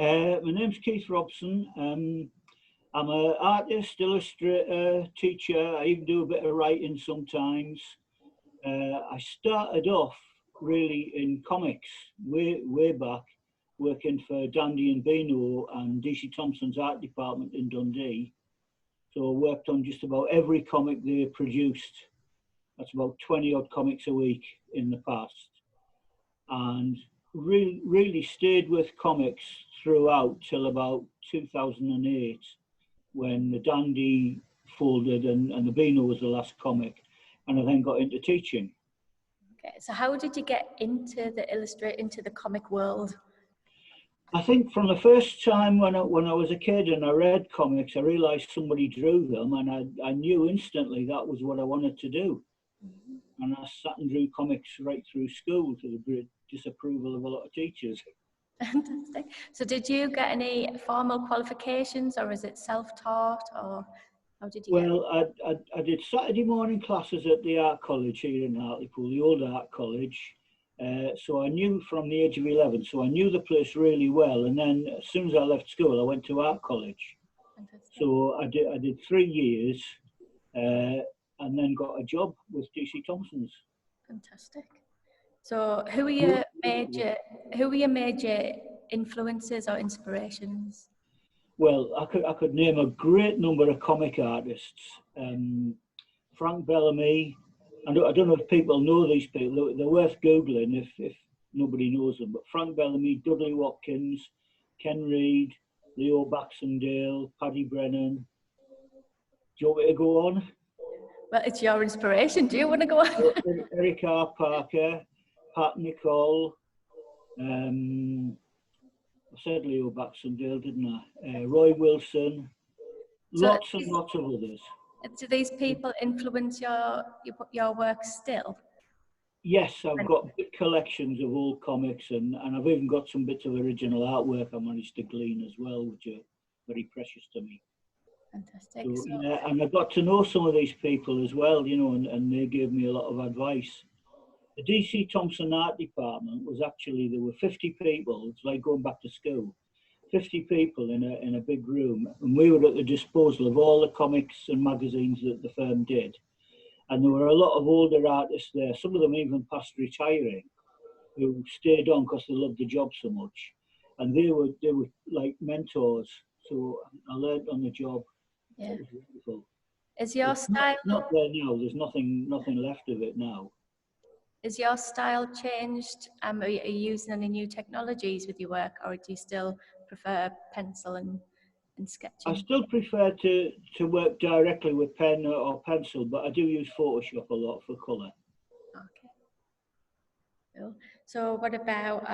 My name's Keith Robson. I'm an artist, illustrator, teacher. I even do a bit of writing sometimes. I started off really in comics way back, working for Dundee and Beano and D.C.Thomson's art department in Dundee. So I worked on just about every comic they produced. That's about 20 odd comics a week in the past. And really stayed with comics throughout till about 2008, when the Dundee folded and the Beano was the last comic. And I then got into teaching. Okay, so how did you get into the comic world? I think from the first time when I was a kid and I read comics, I realised somebody drew them, and I knew instantly that was what I wanted to do. Mm-hmm. And I sat and drew comics right through school, to the great disapproval of a lot of teachers. Fantastic. So did you get any formal qualifications, or is it self-taught, or how did you Well, I did Saturday morning classes at the art college here in Hartlepool, the old art college. So I knew from the age of 11, so I knew the place really well. And then as soon as I left school, I went to art college. Fantastic. So I did 3 years and then got a job with D.C.Thomson's. Fantastic. So who were your major influences or inspirations? Well, I could name a great number of comic artists. Frank Bellamy. I don't know if people know these people. They're worth Googling if nobody knows them. But Frank Bellamy, Dudley Watkins, Ken Reid, Leo Baxendale, Paddy Brennan. Do you want me to go on? Well, it's your inspiration. Do you want to go on? Eric R. Parker, Pat Nicol. I said Leo Baxendale, didn't I? Roy Wilson. Lots and lots of others. Do these people influence your work still? Yes, I've got big collections of old comics, and I've even got some bits of original artwork I managed to glean as well, which are very precious to me. Fantastic. So, yeah, and I got to know some of these people as well, you know, and they gave me a lot of advice. The D.C.Thomson art department was actually, there were 50 people. It's like going back to school. 50 people in a big room, and we were at the disposal of all the comics and magazines that the firm did. And there were a lot of older artists there, some of them even past retiring, who stayed on because they loved the job so much. And they were like mentors, so I learned on the job. Yeah. It was wonderful. Is your style not there now? There's nothing left of it now. Is your style changed? Are you using any new technologies with your work, or do you still prefer pencil and sketching? I still prefer to work directly with pen or pencil, but I do use Photoshop a lot for colour. Okay. Cool. So what about,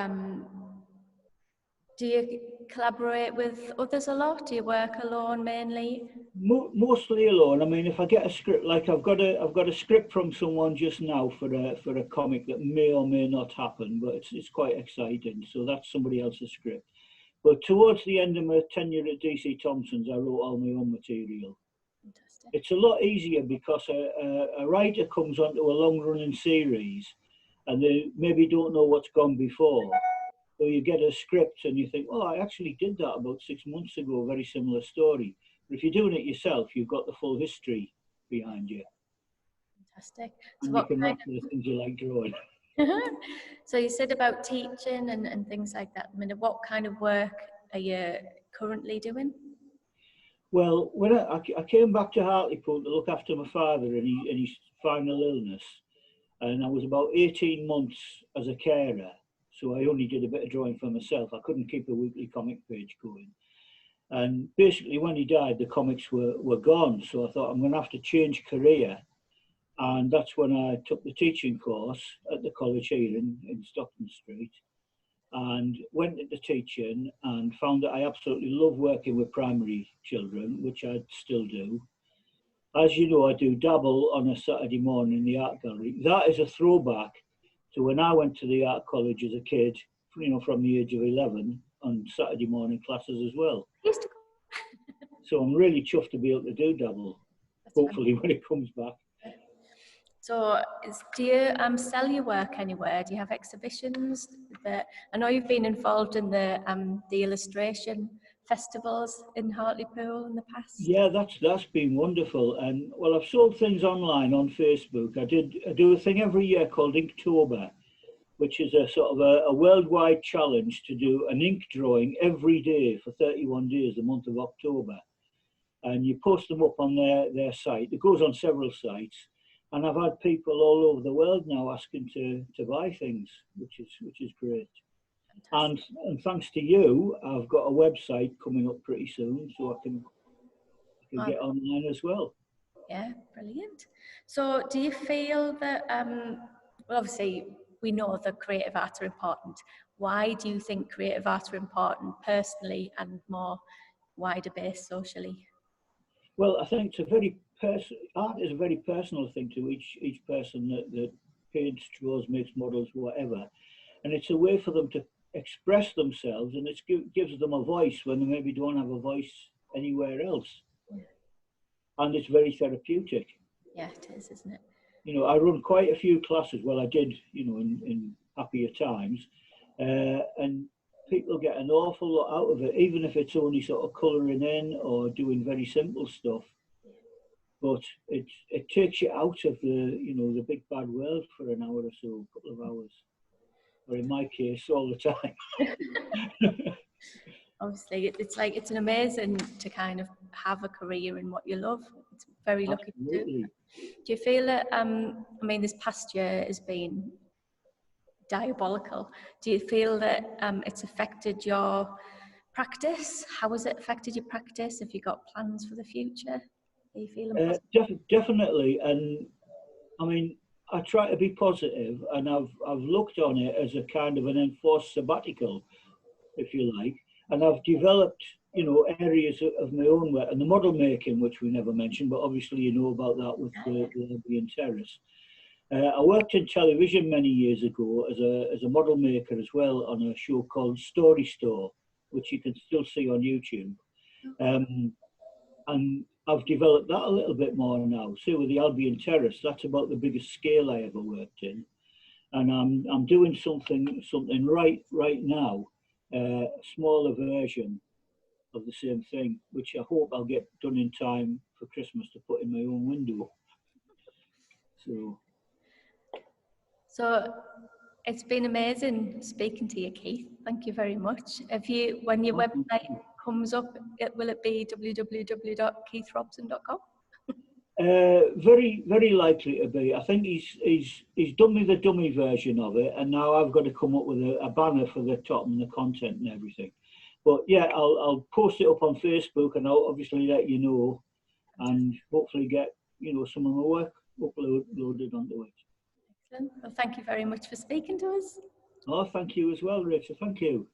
do you collaborate with others a lot? Do you work alone mainly? Mostly alone. I mean, if I get a script, like I've got a script from someone just now for a comic that may or may not happen, but it's quite exciting. So that's somebody else's script. But towards the end of my tenure at D.C.Thomson's, I wrote all my own material. Fantastic. It's a lot easier because a writer comes onto a long-running series and they maybe don't know what's gone before. So you get a script and you think, oh, I actually did that about 6 months ago, a very similar story. But if you're doing it yourself, you've got the full history behind you. Fantastic. So and you can write the things you like drawing. So you said about teaching and things like that. I mean, what kind of work are you currently doing? Well, when I came back to Hartlepool to look after my father in his final illness, and I was about 18 months as a carer, so I only did a bit of drawing for myself. I couldn't keep a weekly comic page going. And basically when he died, the comics were gone. So I thought I'm going to have to change career. And that's when I took the teaching course at the college here in Stockton Street, and went into teaching and found that I absolutely love working with primary children, which I still do. As you know, I do dabble on a Saturday morning in the art gallery. That is a throwback to when I went to the art college as a kid, you know, from the age of 11, on Saturday morning classes as well. So I'm really chuffed to be able to do dabble, hopefully when it comes back. So do you sell your work anywhere? Do you have exhibitions But I know you've been involved in the illustration festivals in Hartlepool in the past. Yeah, that's been wonderful. And well, I've sold things online on Facebook. I do a thing every year called Inktober, which is a sort of a worldwide challenge to do an ink drawing every day for 31 days, the month of October. And you post them up on their site. It goes on several sites. And I've had people all over the world now asking to buy things, which is great. And thanks to you, I've got a website coming up pretty soon, so I can get online as well. Yeah, brilliant. So do you feel that, well, obviously we know that creative arts are important. Why do you think creative arts are important personally and more wider based socially? Well, I think art is a very personal thing to each person that paints, draws, makes models, whatever. And it's a way for them to express themselves, and it gives them a voice when they maybe don't have a voice anywhere else. And it's very therapeutic. Yeah, it is, isn't it? You know, I run quite a few classes. Well, I did, you know, in happier times, and people get an awful lot out of it, even if it's only sort of colouring in or doing very simple stuff. But it takes you out of the big bad world for an hour or so, a couple of hours, or in my case, all the time. Obviously, it's an amazing to kind of have a career in what you love. It's very lucky to do. Do you feel that, I mean, this past year has been diabolical. Do you feel that it's affected your practice? How has it affected your practice? Have you got plans for the future? Are you feeling positive? Definitely. And I mean, I try to be positive, and I've looked on it as a kind of an enforced sabbatical, if you like. And I've developed, you know, areas of my own work, and the model making, which we never mentioned, but obviously you know about that with the Albion Terrace. I worked in television many years ago as a model maker as well on a show called Story Store, which you can still see on YouTube. And I've developed that a little bit more now. So with the Albion Terrace, that's about the biggest scale I ever worked in. And I'm doing something right now, a smaller version of the same thing, which I hope I'll get done in time for Christmas to put in my own window. So it's been amazing speaking to you, Keith. Thank you very much. When your website comes up, will it be www.keithrobson.com? Very, very likely to be. I think he's done me the dummy version of it, and now I've got to come up with a banner for the top and the content and everything. But yeah, I'll post it up on Facebook, and I'll obviously let you know, and hopefully get, you know, some of my work uploaded onto it. Excellent. Well, thank you very much for speaking to us. Oh, thank you as well, Rachel. Thank you.